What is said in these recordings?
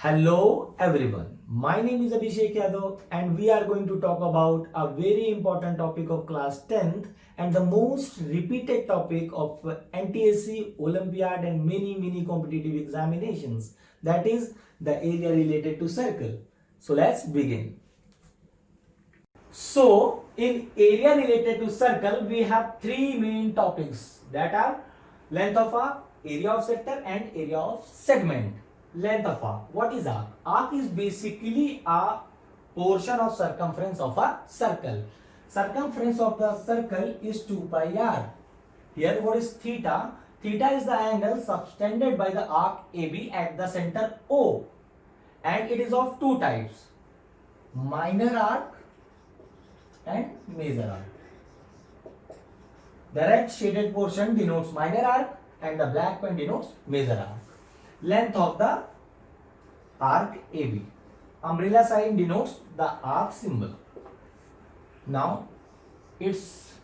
Hello everyone, my name is Abhishek Yadav and we are going to talk about a very important topic of class 10th and the most repeated topic of NTSC, Olympiad and many competitive examinations, that is the area related to circle. So let's begin. So in area related to circle we have three main topics, that are length of arc, area of sector and area of segment. Length of arc. What is arc? Arc is basically a portion of circumference of a circle. Circumference of the circle is 2 pi r. Here what is theta? Theta is the angle subtended by the arc AB at the center O, and it is of two types, minor arc and major arc. The red shaded portion denotes minor arc and the black one denotes major arc. Length of the arc AB. Umbrella sign denotes the arc symbol. Now its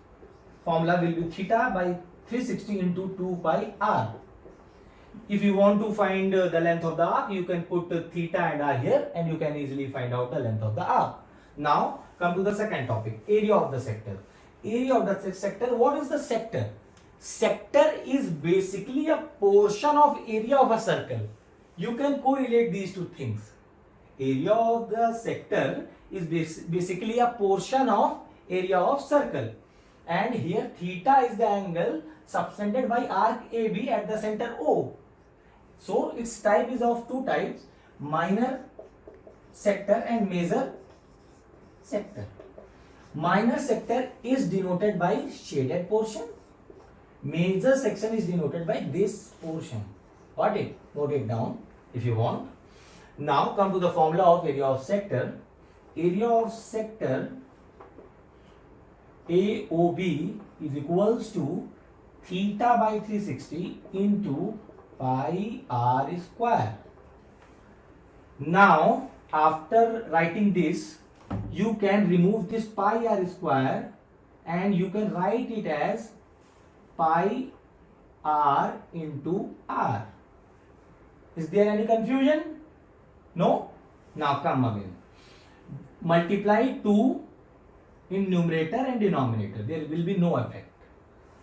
formula will be theta by 360 into 2 pi r. If you want to find the length of the arc, you can put theta and r here and you can easily find out the length of the arc. Now come to the second topic, area of the sector. Area of the sector. What is the sector? Sector is basically a portion of area of a circle. You can correlate these two things. Area of the sector is basically a portion of area of circle, and here theta is the angle subtended by arc AB at the center O. So its type is of two types, minor sector and major sector. Minor sector is denoted by shaded portion. Major section is denoted by this portion. Got it? Note it down if you want. Now come to the formula of area of sector. Area of sector AOB is equals to theta by 360 into pi r square. Now after writing this, you can remove this pi r square and you can write it as pi r into r. Is there any confusion? No? Now come again. Multiply 2 in numerator and denominator. There will be no effect.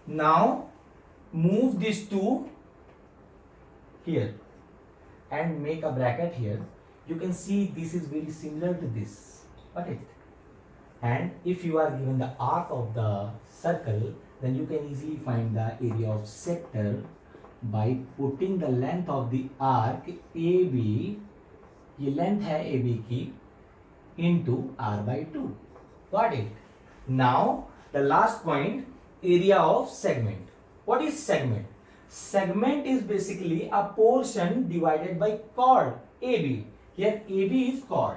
Now move this 2 here and make a bracket here. You can see this is very similar to this. Got it? And if you are given the arc of the circle, then you can easily find the area of sector by putting the length of the arc AB, ये length है AB की, into r by 2. Got it? Now the last point, area of segment. What is segment? Segment is basically a portion divided by chord AB. Here AB is chord.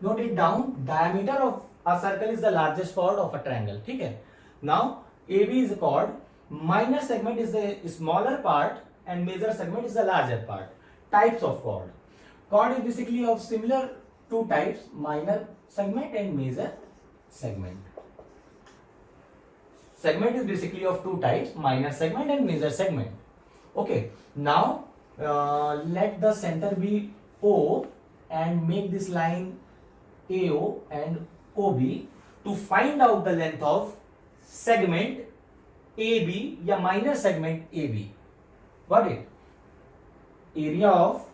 Note it down. Diameter of a circle is the largest chord of a triangle. ठीक है? Now AB is a chord. Minor segment is the smaller part and major segment is the larger part. Types of chord. Chord is basically of similar two types, minor segment and major segment. Segment is basically of two types, minor segment and major segment. Okay. Now let the center be O and make this line AO and OB to find out the length of segment AB या minor segment AB. Got it? Area of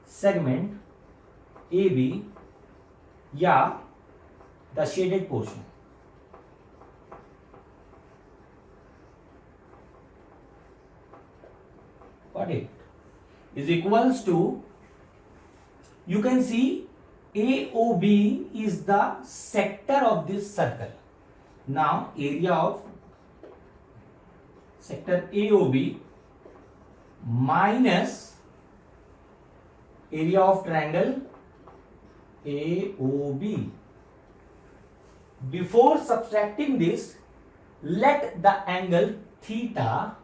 segment AB या the shaded portion. Got it? Is equals to, you can see AOB is the sector of this circle. Now area of sector AOB minus area of triangle AOB. Before subtracting this, let the angle theta,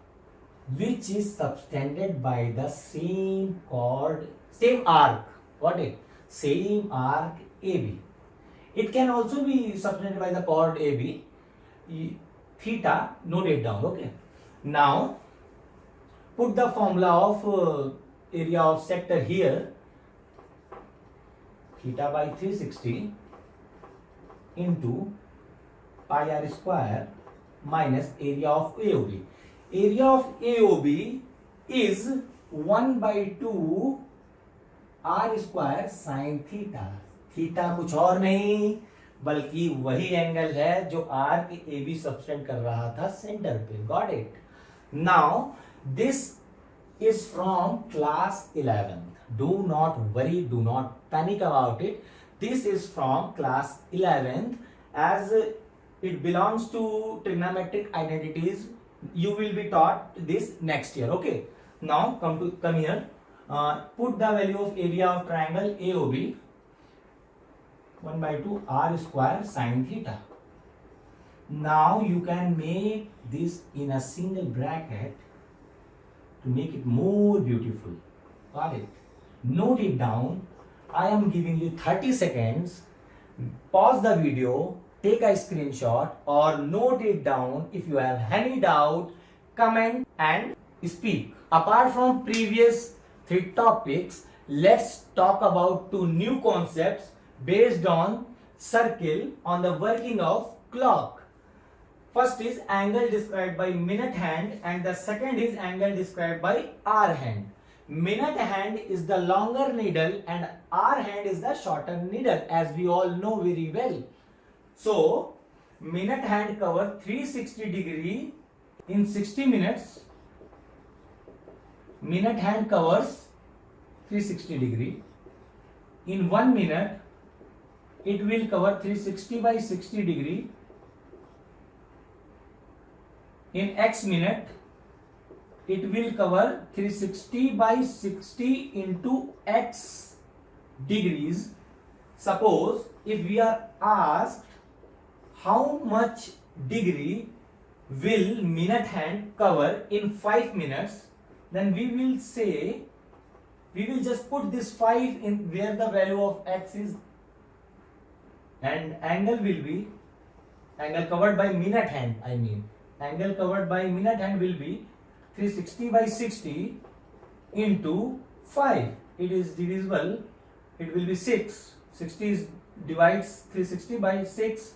which is subtended by the same chord, same arc, got it? Same arc AB. It can also be subtended by the chord AB. Theta, note it down, okay? Now put the formula of area of sector here. Theta by 360 into pi r square minus area of AOB. Area of AOB is 1 by 2 r square sin theta. Theta कुछ और नहीं बल्कि वही angle है जो are के A B subtend कर रहा था सेंटर पे. Got it. Now this is from class 11th. Do not worry, do not panic about it. This is from class 11th as it belongs to trigonometric identities. You will be taught this next year. Okay. Now come here. Put the value of area of triangle AOB 1 by 2 r square sin theta. Now you can make this in a single bracket to make it more beautiful. Got it? Note it down. I am giving you 30 seconds. Pause the video, take a screenshot or note it down. If you have any doubt, comment and speak. Apart from previous 3 topics, let's talk about 2 new concepts based on circle on the working of clock. First is angle described by minute hand and the second is angle described by hour hand. Minute hand is the longer needle and hour hand is the shorter needle, as we all know very well. So, minute hand covers 360 degree in 60 minutes. Minute hand covers 360 degree. In 1 minute, it will cover 360 by 60 degree. In X minute, it will cover 360 by 60 into X degrees. Suppose if we are asked how much degree will minute hand cover in 5 minutes, then we will say, we will just put this 5 in where the value of X is and angle will be, angle covered by minute hand angle covered by minute hand will be 360 by 60 into 5. It is divisible. It will be 6. 60 divides 360 by 6.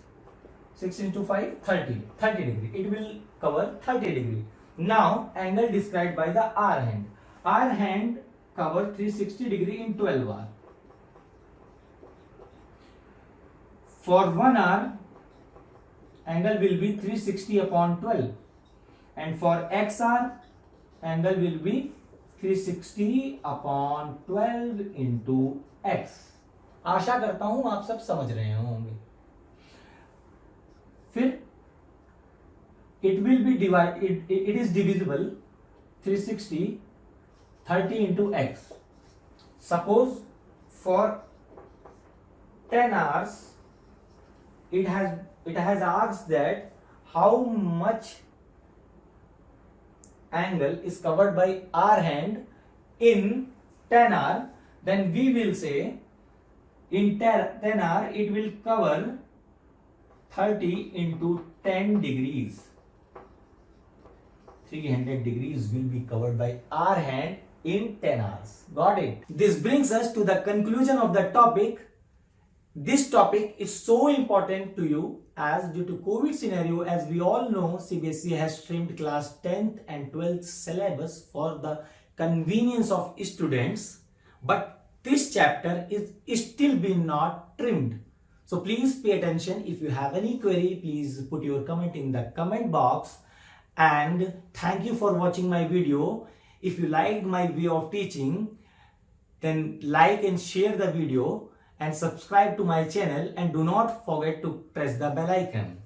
6 into 5, 30. 30 degree. It will cover 30 degree. Now, angle described by the hour hand. Hour hand cover 360 degree in 12 hours. For 1 hour, angle will be 360 upon 12 and for x hour angle will be 360 upon 12 into x. आशा करता हूं आप सब समझ रहे होंगे. फिर it will be divided, it is divisible 360 30 into x. Suppose for 10 hours it has asked that how much angle is covered by our hand in 10 hour, then we will say in 10 hour it will cover 30 into 10 degrees. 300 degrees will be covered by our hand in 10 hours. Got it? This brings us to the conclusion of the topic. This topic is so important to you as due to COVID scenario, as we all know, CBSE has trimmed class 10th and 12th syllabus for the convenience of students, but this chapter is still been not trimmed. So please pay attention. If you have any query, please put your comment in the comment box. And thank you for watching my video. If you liked my way of teaching, then like and share the video and subscribe to my channel and do not forget to press the bell icon.